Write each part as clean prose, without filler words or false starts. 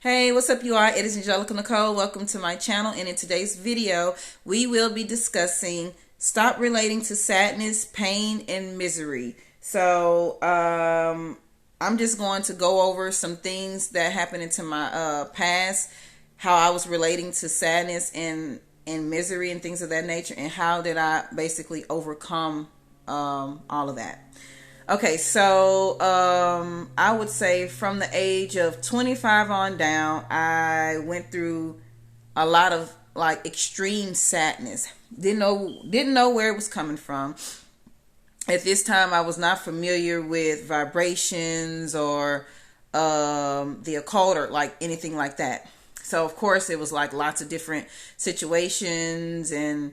Hey, what's up, you all? It is Angelica Nicole. Welcome to my channel, and in today's video we will be discussing stop relating to sadness, pain, and misery. So I'm just going to go over some things that happened into my past, how I was relating to sadness and misery and things of that nature, and how did I basically overcome all of that. Okay, so I would say from the age of 25 on down, I went through a lot of like extreme sadness. Didn't know where it was coming from. At this time, I was not familiar with vibrations or the occult or like anything like that. So of course, it was like lots of different situations and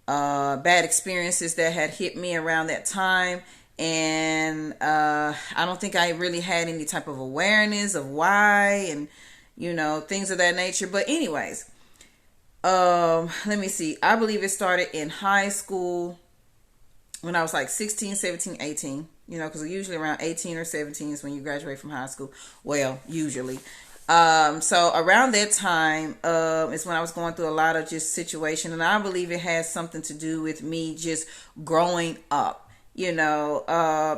bad experiences that had hit me around that time. And I don't think I really had any type of awareness of why and, things of that nature. But anyways, let me see. I believe it started in high school when I was like 16, 17, 18, because usually around 18 or 17 is when you graduate from high school. Well, usually. So around that time is when I was going through a lot of just situation. And I believe it has something to do with me just growing up.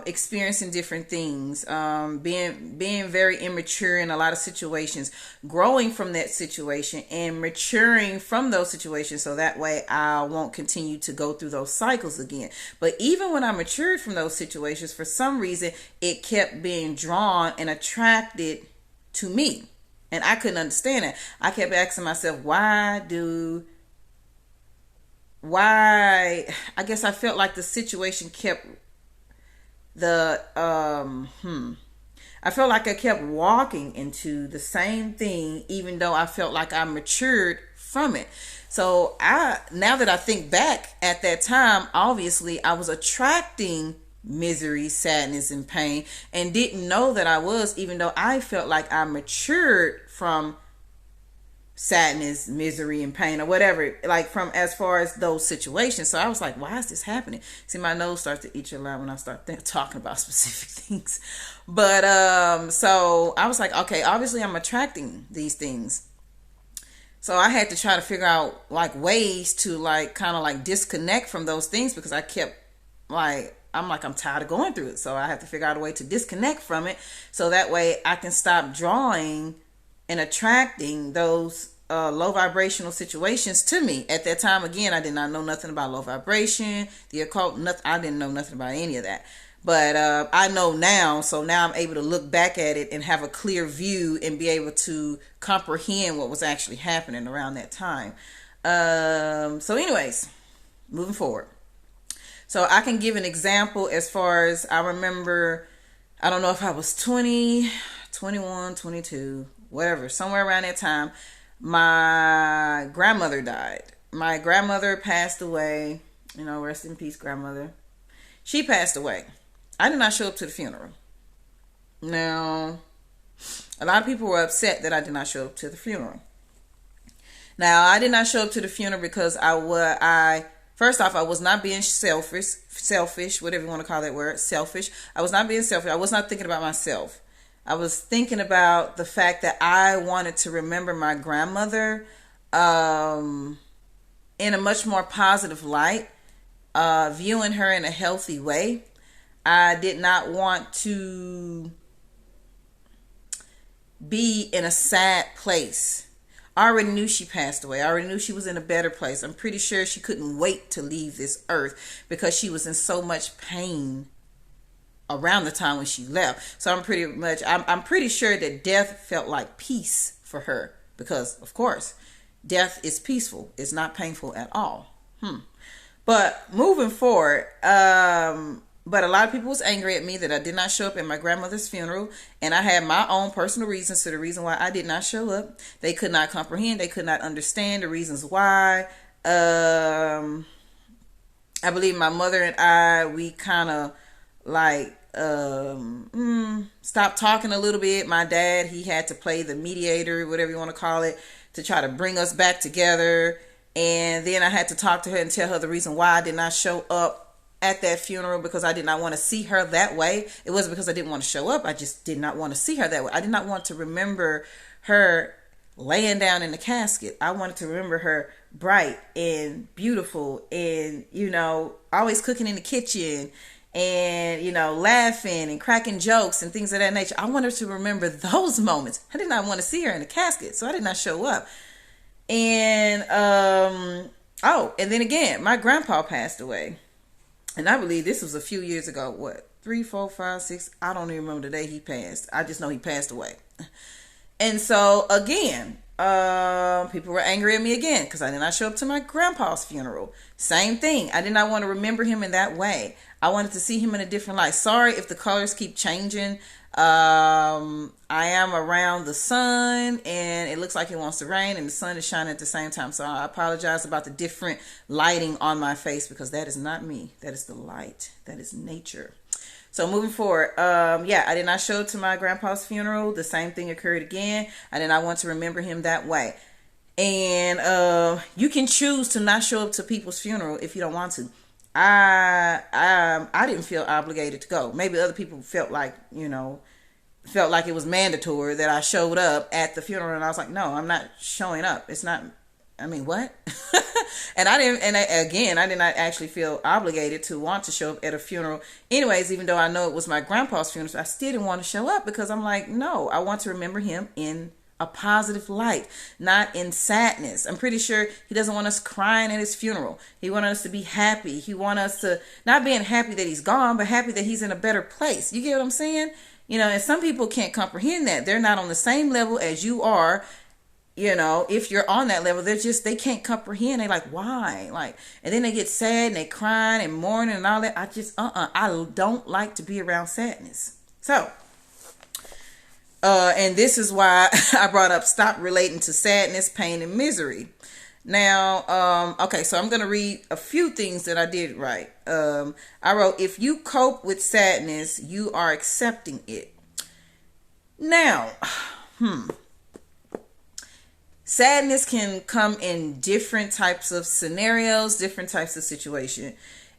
Experiencing different things, being very immature in a lot of situations, growing from that situation and maturing from those situations so that way I won't continue to go through those cycles again. But even when I matured from those situations, for some reason, it kept being drawn and attracted to me. And I couldn't understand it. I kept asking myself, why I guess I felt like the situation kept I felt like I kept walking into the same thing even though I felt like I matured from it. So now that I think back at that time, obviously I was attracting misery, sadness, and pain and didn't know that I was, even though I felt like I matured from sadness, misery, and pain, or whatever, like from as far as those situations. So I was like, why is this happening? See, my nose starts to itch a lot when I start talking about specific things. But so I was like, okay, obviously I'm attracting these things. So I had to try to figure out like ways to like kind of like disconnect from those things, because I kept I'm tired of going through it. So I have to figure out a way to disconnect from it so that way I can stop drawing and attracting those low vibrational situations to me. At that time, again, I did not know nothing about low vibration, the occult, nothing. I didn't know nothing about any of that. But I know now, so now I'm able to look back at it and have a clear view and be able to comprehend what was actually happening around that time. So anyways, moving forward. So I can give an example as far as I remember, I don't know if I was 20, 21, 22, whatever, somewhere around that time, my grandmother died. My grandmother passed away, rest in peace, grandmother. She passed away. I did not show up to the funeral. Now, a lot of people were upset that I did not show up to the funeral. Now, I did not show up to the funeral because first off, I was not being selfish, whatever you want to call that word, selfish. I was not being selfish. I was not thinking about myself. I was thinking about the fact that I wanted to remember my grandmother in a much more positive light, viewing her in a healthy way. I did not want to be in a sad place. I already knew she passed away. I already knew she was in a better place. I'm pretty sure she couldn't wait to leave this earth because she was in so much pain around the time when she left. So I'm pretty sure that death felt like peace for her, because of course death is peaceful. It's not painful at all. But moving forward, but a lot of people was angry at me that I did not show up at my grandmother's funeral, and I had my own personal reasons to the reason why I did not show up. They could not comprehend, they could not understand the reasons why. I believe my mother and we kind of like stopped talking a little bit. My dad, he had to play the mediator, whatever you want to call it, to try to bring us back together. And then I had to talk to her and tell her the reason why I did not show up at that funeral, because I did not want to see her that way. It wasn't because I didn't want to show up. I just did not want to see her that way. I did not want to remember her laying down in the casket. I wanted to remember her bright and beautiful and, always cooking in the kitchen and, laughing and cracking jokes and things of that nature. I wanted to remember those moments. I did not want to see her in the casket, so I did not show up. And, and then again, my grandpa passed away. And I believe this was a few years ago. What? 3, 4, 5, 6. I don't even remember the day he passed. I just know he passed away. And so again, people were angry at me again because I did not show up to my grandpa's funeral. Same thing. I did not want to remember him in that way. I wanted to see him in a different light. Sorry if the colors keep changing. I am around the sun and it looks like it wants to rain and the sun is shining at the same time. So I apologize about the different lighting on my face because that is not me. That is the light. That is nature. So moving forward, I did not show up to my grandpa's funeral. The same thing occurred again. I did not want to remember him that way. And you can choose to not show up to people's funeral if you don't want to. I didn't feel obligated to go. Maybe other people felt like it was mandatory that I showed up at the funeral, and I was like, no, I'm not showing up. It's not. I mean, what? And I did not actually feel obligated to want to show up at a funeral. Anyways, even though I know it was my grandpa's funeral, I still didn't want to show up because I'm like, no, I want to remember him in a positive light, not in sadness. I'm pretty sure he doesn't want us crying at his funeral. He wants us to be happy. He wants us to not being happy that he's gone, but happy that he's in a better place. You get what I'm saying? And some people can't comprehend that. They're not on the same level as you are. If you're on that level, they can't comprehend. They're like, why? And then they get sad and they crying and mourning and all that. I don't like to be around sadness. So, and this is why I brought up stop relating to sadness, pain, and misery. Now, so I'm going to read a few things that I did right. I wrote, if you cope with sadness, you are accepting it. Now, sadness can come in different types of scenarios, different types of situations.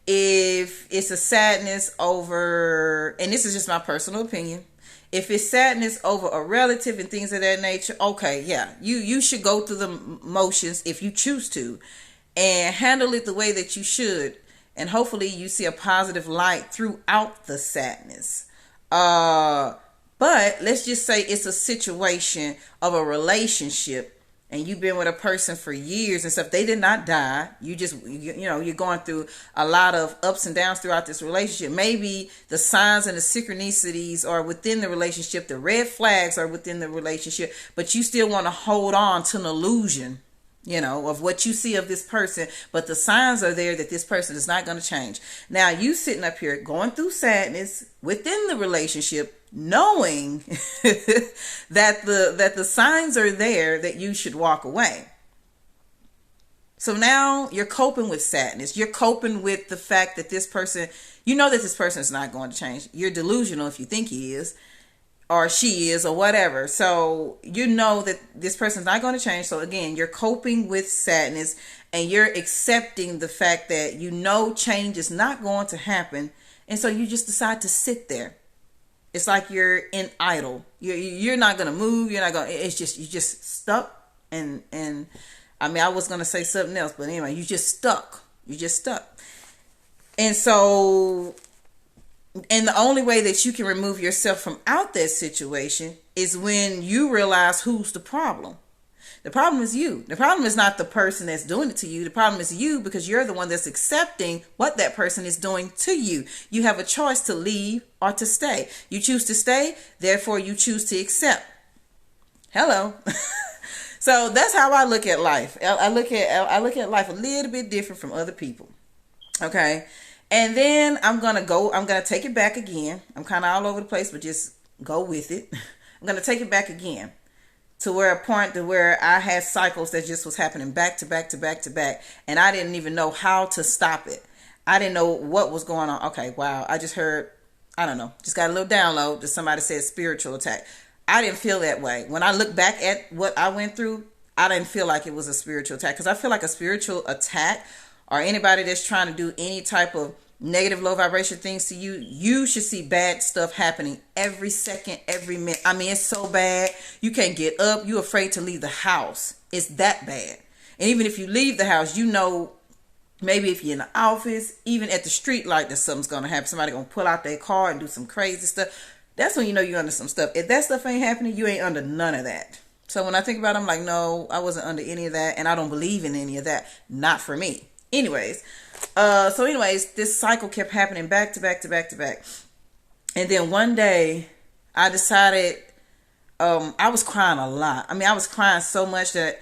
If it's a sadness over, and this is just my personal opinion, if it's sadness over a relative and things of that nature, okay, yeah, you should go through the motions if you choose to and handle it the way that you should. And hopefully you see a positive light throughout the sadness. But let's just say it's a situation of a relationship and you've been with a person for years and stuff. They did not die. You're going through a lot of ups and downs throughout this relationship. Maybe the signs and the synchronicities are within the relationship. The red flags are within the relationship, but you still want to hold on to an illusion, of what you see of this person. But the signs are there that this person is not going to change. Now you sitting up here going through sadness within the relationship, knowing that the signs are there that you should walk away. So now you're coping with sadness. You're coping with the fact that this person, that this person is not going to change. You're delusional if you think he is or she is or whatever. So that this person's not going to change. So again, you're coping with sadness and you're accepting the fact that change is not going to happen. And so you just decide to sit there. It's like you're in idle. You're not going to move. You're not going to, you're just stuck. And I mean, I was going to say something else, but anyway, you just stuck. You're just stuck. And so, and the only way that you can remove yourself from out that situation is when you realize who's the problem. The problem is you. The problem is not the person that's doing it to you. The problem is you, because you're the one that's accepting what that person is doing to you. You have a choice to leave or to stay. You choose to stay, therefore you choose to accept. Hello. So that's how I look at life. I look at life a little bit different from other people. Okay. And then I'm going to take it back again. I'm kind of all over the place, but just go with it. I'm going to take it back again. To where a point to where I had cycles that just was happening back to back to back to back. And I didn't even know how to stop it. I didn't know what was going on. Okay, wow. I just heard, I don't know, just got a little download that somebody said spiritual attack. I didn't feel that way. When I look back at what I went through, I didn't feel like it was a spiritual attack. Because I feel like a spiritual attack or anybody that's trying to do any type of negative, low vibration things to you, you should see bad stuff happening every second, every minute. I mean, it's so bad. You can't get up. You're afraid to leave the house. It's that bad. And even if you leave the house, you know, maybe if you're in the office, even at the street light, that something's going to happen. Somebody going to pull out their car and do some crazy stuff. That's when you know you're under some stuff. If that stuff ain't happening, you ain't under none of that. So when I think about it, I'm like, no, I wasn't under any of that. And I don't believe in any of that. Not for me. Anyways, this cycle kept happening back to back to back to back. And then one day I decided, I was crying a lot. I mean, I was crying so much that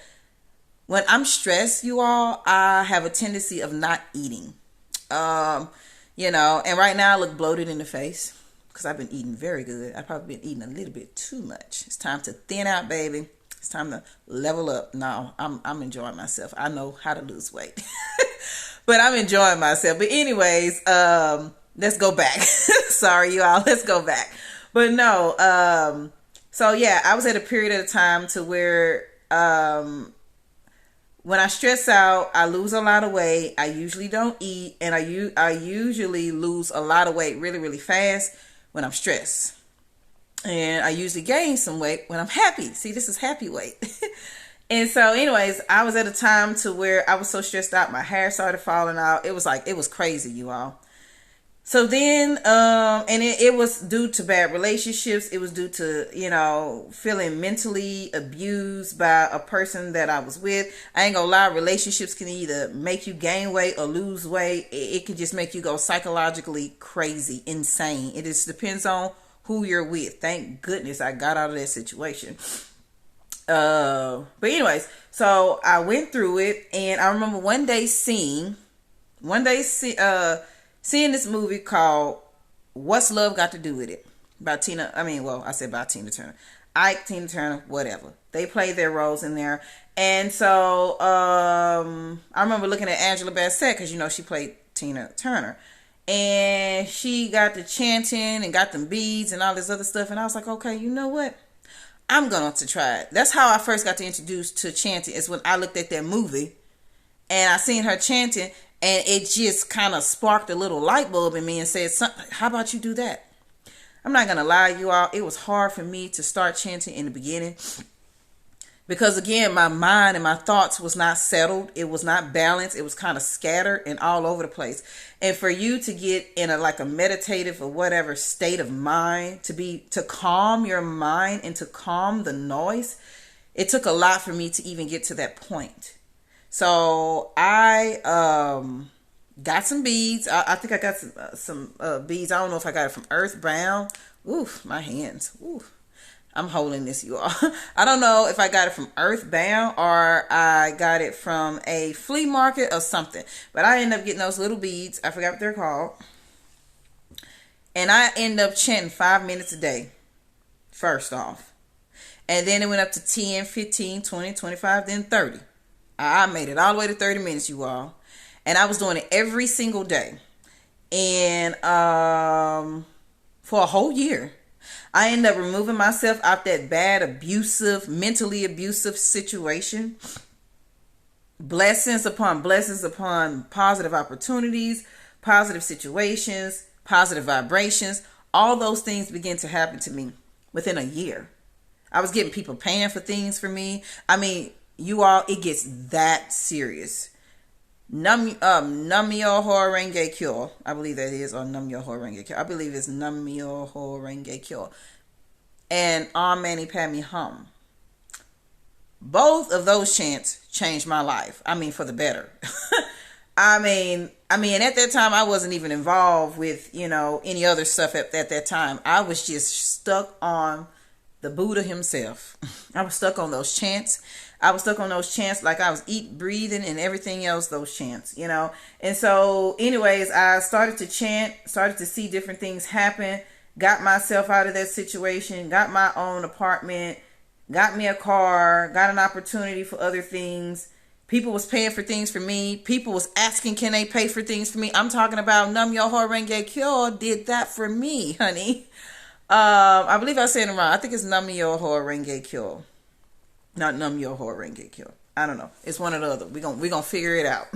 when I'm stressed, you all, I have a tendency of not eating. You know, and right now I look bloated in the face because I've been eating very good. I've probably been eating a little bit too much. It's time to thin out, baby. It's time to level up. No, I'm enjoying myself. I know how to lose weight. But I'm enjoying myself. But anyways, let's go back. Sorry, you all. Let's go back. But no, so yeah, I was at a period of time to where when I stress out, I lose a lot of weight. I usually don't eat, and I usually lose a lot of weight really, really fast when I'm stressed. And I usually gain some weight when I'm happy. See, this is happy weight. And so anyways, I was at a time to where I was so stressed out, my hair started falling out. It was crazy, you all. So then, and it was due to bad relationships. It was due to, you know, feeling mentally abused by a person that I was with. I ain't gonna lie, relationships can either make you gain weight or lose weight. It can just make you go psychologically crazy, insane. It just depends on who you're with. Thank goodness I got out of that situation. But anyways, so I went through it, and I remember one day seeing this movie called What's Love Got to Do With It? By Tina Turner. Ike, Tina Turner, whatever. They played their roles in there. And so I remember looking at Angela Bassett, because you know she played Tina Turner. And she got the chanting and got them beads and all this other stuff. And I was like, okay, you know what? I'm going to try it. That's how I first got introduced to chanting, is when I looked at that movie and I seen her chanting, and it just kind of sparked a little light bulb in me and said, how about you do that? I'm not going to lie, you all. It was hard for me to start chanting in the beginning because, again, my mind and my thoughts was not settled. It was not balanced. It was kind of scattered and all over the place. And for you to get in a meditative or whatever state of mind, to calm your mind and to calm the noise, it took a lot for me to even get to that point. So I got some beads. I think I got some beads. I don't know if I got it from Earthbound. Oof, my hands. Oof. I'm holding this, you all. I don't know if I got it from Earthbound or I got it from a flea market or something. But I ended up getting those little beads. I forgot what they're called. And I ended up chanting 5 minutes a day, first off. And then it went up to 10, 15, 20, 25, then 30. I made it all the way to 30 minutes, you all. And I was doing it every single day. And for a whole year. I ended up removing myself out that bad, mentally abusive situation. Blessings upon positive opportunities, positive situations, positive vibrations. All those things began to happen to me within a year. I was getting people paying for things for me. I mean, you all, it gets that serious. Nam-myoho Renge Kyo, I believe that is, or Nam-myoho Renge Kyo. I believe it's Nam-myoho Renge Kyo. And Om Mani Padme Hum. Both of those chants changed my life. I mean, for the better. I mean, at that time, I wasn't even involved with, any other stuff at that time. I was just stuck on the Buddha himself. I was stuck on those chants. Like I was breathing, and everything else, those chants, And so, anyways, I started to chant, started to see different things happen, got myself out of that situation, got my own apartment, got me a car, got an opportunity for other things. People was paying for things for me. People was asking, can they pay for things for me? I'm talking about Nam-myoho Renge Kyo did that for me, honey. I believe I said it wrong. I think it's Nam-myoho Renge Kyo. Not Nam-myoho Renge Kyo. I don't know. It's one or the other. We gonna figure it out.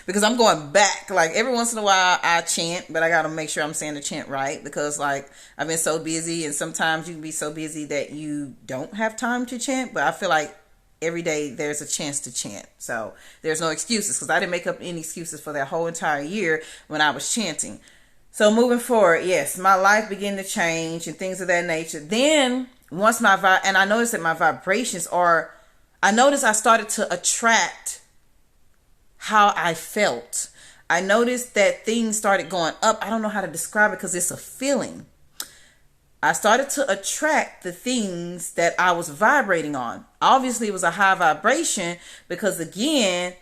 Because I'm going back. Like every once in a while I chant, but I gotta make sure I'm saying the chant right, because like I've been so busy, and sometimes you can be so busy that you don't have time to chant. But I feel like every day there's a chance to chant. So there's no excuses, because I didn't make up any excuses for that whole entire year when I was chanting. So moving forward, yes, my life began to change and things of that nature. Then once and I noticed that my vibrations are, I noticed I started to attract how I felt. I noticed that things started going up. I don't know how to describe it because it's a feeling. I started to attract the things that I was vibrating on. Obviously, it was a high vibration because, again,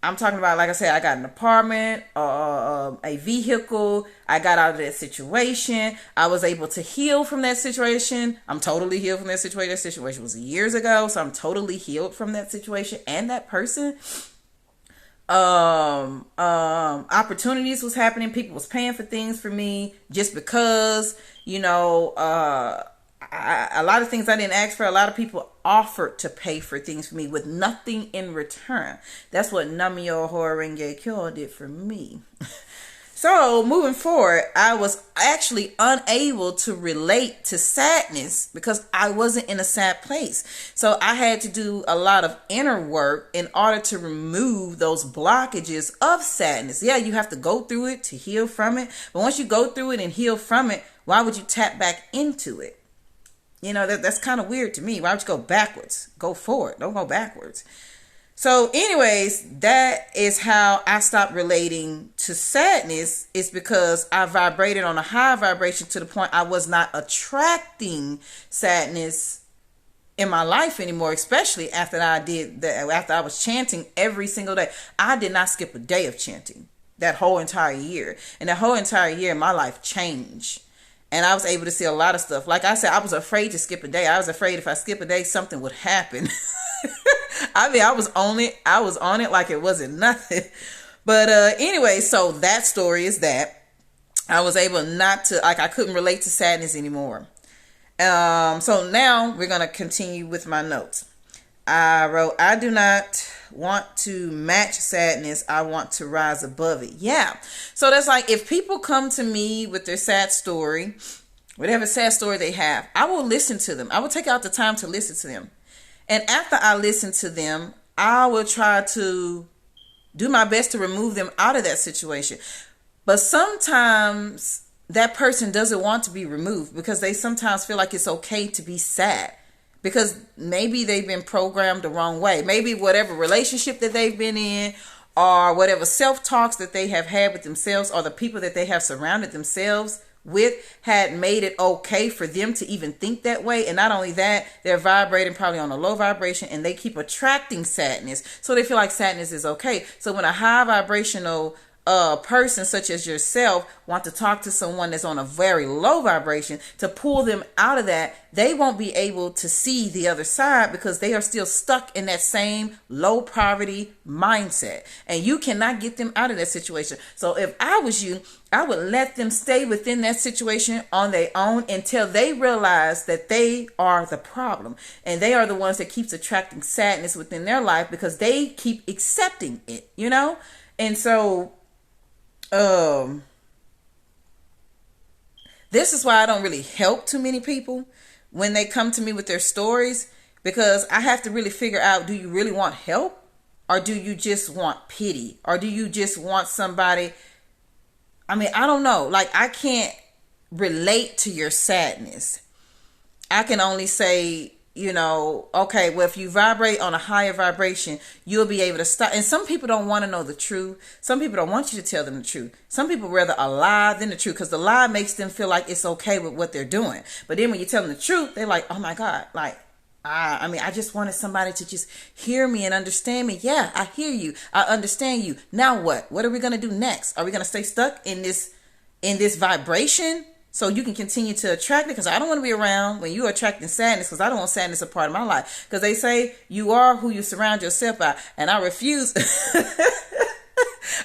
I'm talking about, like I said, I got an apartment, a vehicle. I got out of that situation. I was able to heal from that situation. I'm totally healed from that situation. That situation was years ago, so I'm totally healed from that situation and that person. Opportunities was happening. People was paying for things for me just because, a lot of things I didn't ask for. A lot of people offered to pay for things for me with nothing in return. That's what Namyo Horenge Kyo did for me. So moving forward, I was actually unable to relate to sadness because I wasn't in a sad place. So I had to do a lot of inner work in order to remove those blockages of sadness. Yeah, you have to go through it to heal from it. But once you go through it and heal from it, why would you tap back into it? That's kind of weird to me. Why would you go backwards? Go forward. Don't go backwards. So anyways, that is how I stopped relating to sadness. It's because I vibrated on a high vibration to the point I was not attracting sadness in my life anymore, especially after after I was chanting every single day. I did not skip a day of chanting that whole entire year. And that whole entire year, my life changed. And I was able to see a lot of stuff. Like I said, I was afraid to skip a day. I was afraid if I skip a day, something would happen. I was on it. I was on it like it wasn't nothing. But anyway, so that story is that I was able not to, I couldn't relate to sadness anymore. So now we're going to continue with my notes. I wrote, I do not want to match sadness. I want to rise above it. Yeah. So that's like, if people come to me with their sad story, whatever sad story they have, I will listen to them. I will take out the time to listen to them. And after I listen to them, I will try to do my best to remove them out of that situation. But sometimes that person doesn't want to be removed because they sometimes feel like it's okay to be sad. Because maybe they've been programmed the wrong way. Maybe whatever relationship that they've been in, or whatever self-talks that they have had with themselves, or the people that they have surrounded themselves with had made it okay for them to even think that way. And not only that, they're vibrating probably on a low vibration, and they keep attracting sadness. So they feel like sadness is okay. So when a high vibrational person such as yourself want to talk to someone that's on a very low vibration to pull them out of that, they won't be able to see the other side because they are still stuck in that same low poverty mindset, and you cannot get them out of that situation. So if I was you, I would let them stay within that situation on their own until they realize that they are the problem, and they are the ones that keeps attracting sadness within their life because they keep accepting it, and so this is why I don't really help too many people when they come to me with their stories, because I have to really figure out, do you really want help, or do you just want pity, or do you just want somebody? I don't know. Like, I can't relate to your sadness. I can only say, okay, well, if you vibrate on a higher vibration, you'll be able to stop. And some people don't want to know the truth. Some people don't want you to tell them the truth. Some people rather a lie than the truth, because the lie makes them feel like it's okay with what they're doing. But then when you tell them the truth, they're like, oh my God, I just wanted somebody to just hear me and understand me. Yeah, I hear you. I understand you. Now what? What are we going to do next? Are we going to stay stuck in this vibration so you can continue to attract it? Because I don't want to be around when you're attracting sadness, because I don't want sadness a part of my life. Because they say you are who you surround yourself by. And I refuse.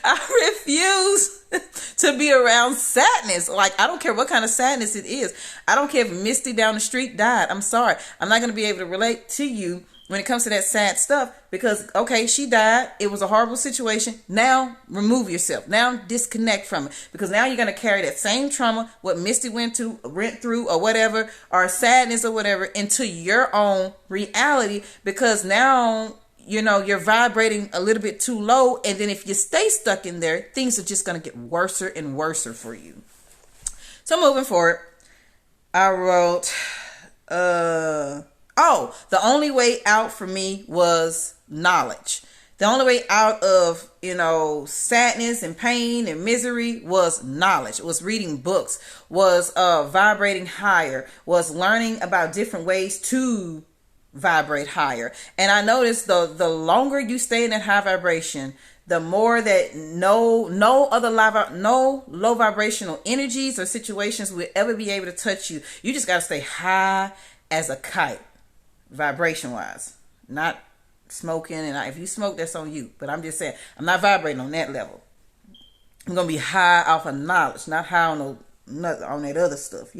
I refuse to be around sadness. Like, I don't care what kind of sadness it is. I don't care if Misty down the street died. I'm sorry. I'm not going to be able to relate to you when it comes to that sad stuff, because okay, she died, it was a horrible situation. Now remove yourself, now disconnect from it, because now you're going to carry that same trauma, what Misty went through or whatever, or sadness or whatever, into your own reality, because now you're vibrating a little bit too low, and then if you stay stuck in there, things are just going to get worse and worse for you. So moving forward, I wrote the only way out for me was knowledge. The only way out of, sadness and pain and misery was knowledge. It was reading books, was vibrating higher, was learning about different ways to vibrate higher. And I noticed the longer you stay in that high vibration, the more that no low vibrational energies or situations will ever be able to touch you. You just got to stay high as a kite, vibration wise, not smoking. And if you smoke, that's on you. But I'm just saying, I'm not vibrating on that level. I'm going to be high off of knowledge, not high on that other stuff,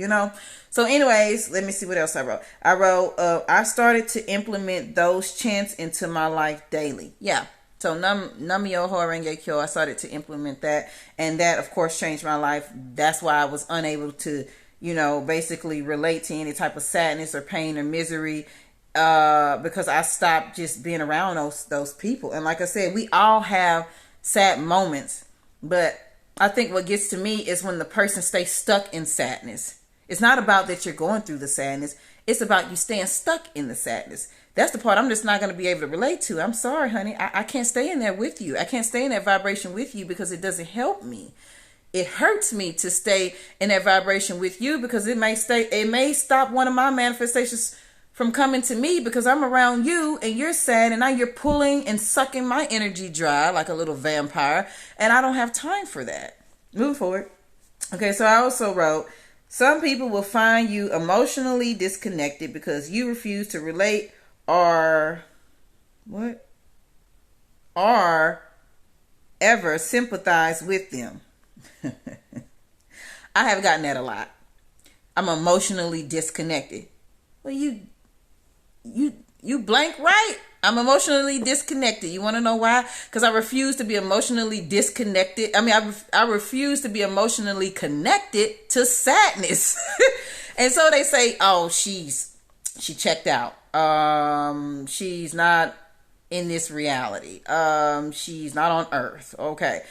So anyways, let me see what else I wrote. I wrote, I started to implement those chants into my life daily. Yeah. So Nam-myoho Renge Kyo, I started to implement that. And that, of course, changed my life. That's why I was unable to, basically relate to any type of sadness or pain or misery, because I stopped just being around those people. And like I said, we all have sad moments. But I think what gets to me is when the person stays stuck in sadness. It's not about that you're going through the sadness. It's about you staying stuck in the sadness. That's the part I'm just not going to be able to relate to. I'm sorry, honey. I can't stay in there with you. I can't stay in that vibration with you because it doesn't help me. It hurts me to stay in that vibration with you because it may stop one of my manifestations from coming to me because I'm around you and you're sad and now you're pulling and sucking my energy dry like a little vampire, and I don't have time for that. Move forward. Okay, so I also wrote, some people will find you emotionally disconnected because you refuse to relate or ever sympathize with them. I have gotten that a lot. I'm emotionally disconnected. Well, you blank right. I'm emotionally disconnected. You want to know why? Because I refuse to be emotionally disconnected. I refuse to be emotionally connected to sadness. And so they say, oh, she checked out. She's not in this reality. She's not on earth. Okay.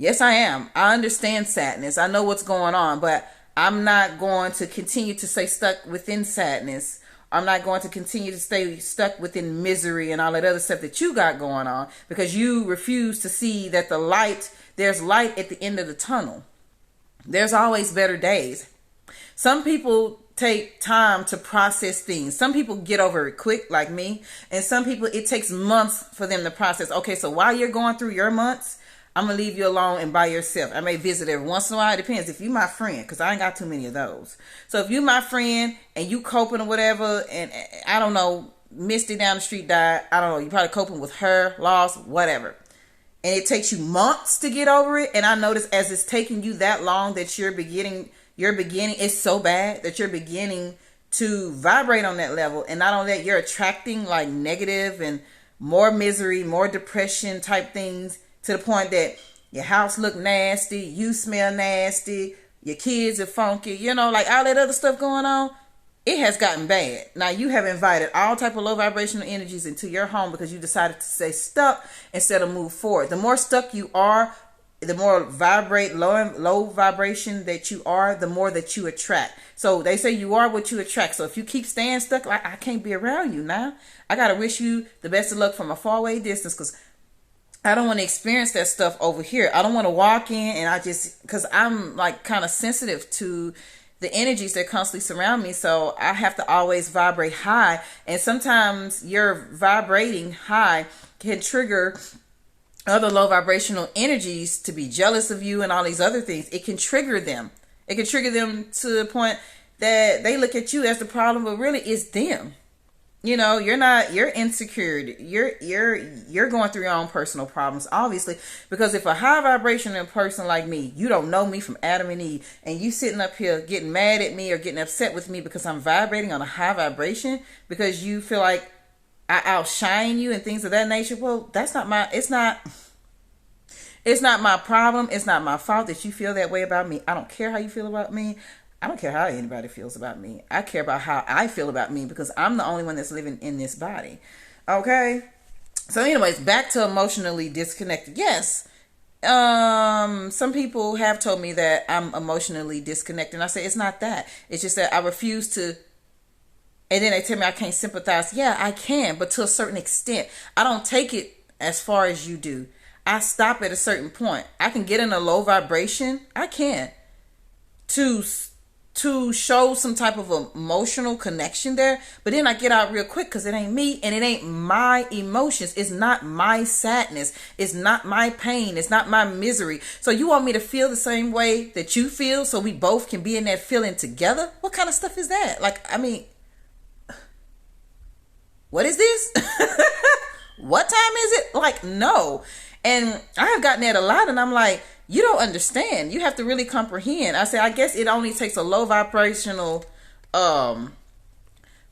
Yes, I am. I understand sadness. I know what's going on, but I'm not going to continue to stay stuck within sadness. I'm not going to continue to stay stuck within misery and all that other stuff that you got going on because you refuse to see that there's light at the end of the tunnel. There's always better days. Some people take time to process things. Some people get over it quick, like me, and some people, it takes months for them to process. Okay, so while you're going through your months, I'm going to leave you alone and by yourself. I may visit every once in a while. It depends if you my friend, because I ain't got too many of those. So if you my friend and you coping or whatever, and I don't know, Misty down the street died, I don't know, you probably coping with her loss, whatever. And it takes you months to get over it. And I notice as it's taking you that long that you're beginning, it's so bad that you're beginning to vibrate on that level. And not only that, you're attracting like negative and more misery, more depression type things, to the point that your house look nasty, you smell nasty, your kids are funky, like all that other stuff going on. It has gotten bad. Now you have invited all type of low vibrational energies into your home because you decided to stay stuck instead of move forward. The more stuck you are, the more low vibration that you are, the more that you attract. So they say you are what you attract. So if you keep staying stuck, like I can't be around you now. I got to wish you the best of luck from a far away distance because I don't want to experience that stuff over here. I don't want to walk in and because I'm like kind of sensitive to the energies that constantly surround me. So I have to always vibrate high. And sometimes your vibrating high can trigger other low vibrational energies to be jealous of you and all these other things. It can trigger them. It can trigger them to the point that they look at you as the problem, but really it's them. You're insecure. You're going through your own personal problems, obviously, because if a high vibrational person like me, you don't know me from Adam and Eve, and you sitting up here getting mad at me or getting upset with me because I'm vibrating on a high vibration because you feel like I outshine you and things of that nature. Well, that's not my, it's not my problem. It's not my fault that you feel that way about me. I don't care how you feel about me. I don't care how anybody feels about me. I care about how I feel about me, because I'm the only one that's living in this body. Okay? So anyways, back to emotionally disconnected. Yes. Some people have told me that I'm emotionally disconnected. And I say, it's not that. It's just that I refuse to. And then they tell me I can't sympathize. Yeah, I can, but to a certain extent. I don't take it as far as you do. I stop at a certain point. I can get in a low vibration. I can. To show some type of emotional connection there, but then I get out real quick, because it ain't me and it ain't my emotions. It's not my sadness. It's not my pain. It's not my misery. So you want me to feel the same way that you feel, so we both can be in that feeling together? What kind of stuff is that? Like, I mean, what is this? What time is it? Like, no. And I have gotten that a lot, and I'm like, you don't understand. You have to really comprehend. I say, I guess it only takes a low vibrational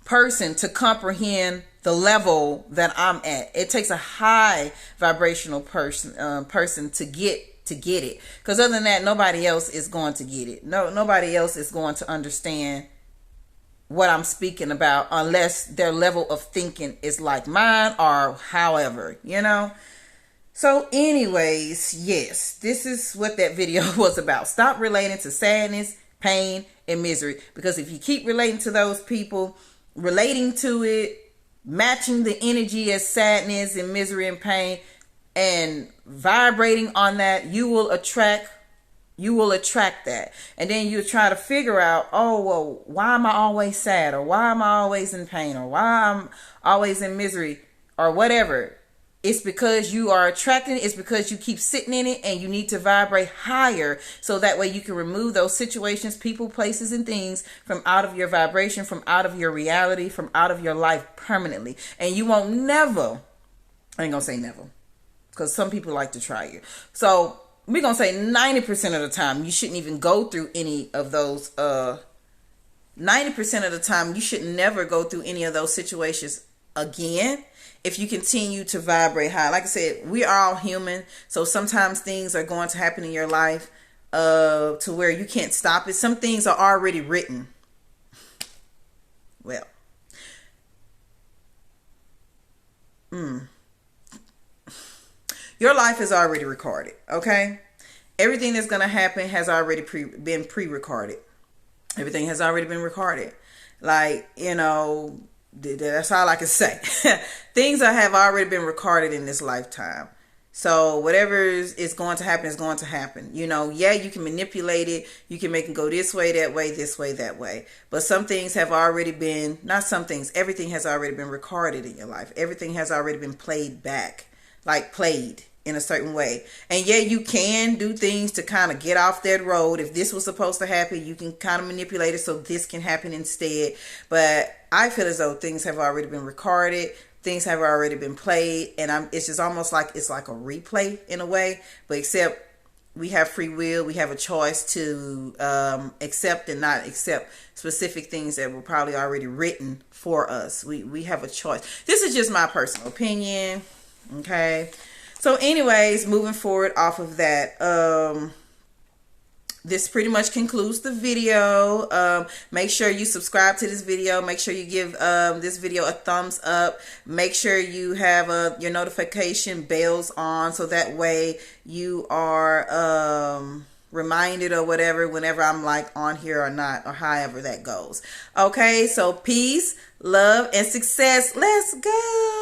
person to comprehend the level that I'm at. It takes a high vibrational person to get it. Because other than that, nobody else is going to get it. Nobody else is going to understand what I'm speaking about, unless their level of thinking is like mine, or however, you know. So anyways, yes, this is what that video was about. Stop relating to sadness, pain, and misery. Because if you keep relating to those people, relating to it, matching the energy as sadness and misery and pain, and vibrating on that, you will attract that. And then you try to figure out, oh, well, why am I always sad? Or why am I always in pain? Or why I'm always in misery? Or whatever. It's because you are attracting it. It's because you keep sitting in it, and you need to vibrate higher, so that way you can remove those situations, people, places, and things from out of your vibration, from out of your reality, from out of your life permanently. And you won't never, I ain't gonna say never, because some people like to try you. So we're gonna say 90% of the time you shouldn't even go through any of those 90% of the time you should never go through any of those situations again, if you continue to vibrate high. Like I said, we are all human, so sometimes things are going to happen in your life to where you can't stop it. Some things are already written. Well, your life is already recorded, okay? Everything that's going to happen has already been pre-recorded. Everything has already been recorded. Like, you know, that's all I can say. Things that have already been recorded in this lifetime. So whatever is going to happen is going to happen. You know, yeah, you can manipulate it. You can make it go this way, that way, this way, that way. But some things have already been, not some things, everything has already been recorded in your life. Everything has already been played back, like played in a certain way. And yeah, you can do things to kind of get off that road. If this was supposed to happen, you can kind of manipulate it so this can happen instead. But I feel as though things have already been recorded. Things have already been played. And it's just almost like it's like a replay in a way. But except we have free will. We have a choice to accept and not accept specific things that were probably already written for us. We have a choice. This is just my personal opinion. Okay. So anyways, moving forward off of that, this pretty much concludes the video. Make sure you subscribe to this video. Make sure you give this video a thumbs up. Make sure you have your notification bells on, so that way you are reminded or whatever whenever I'm like on here or not, or however that goes. Okay, so peace, love, and success. Let's go.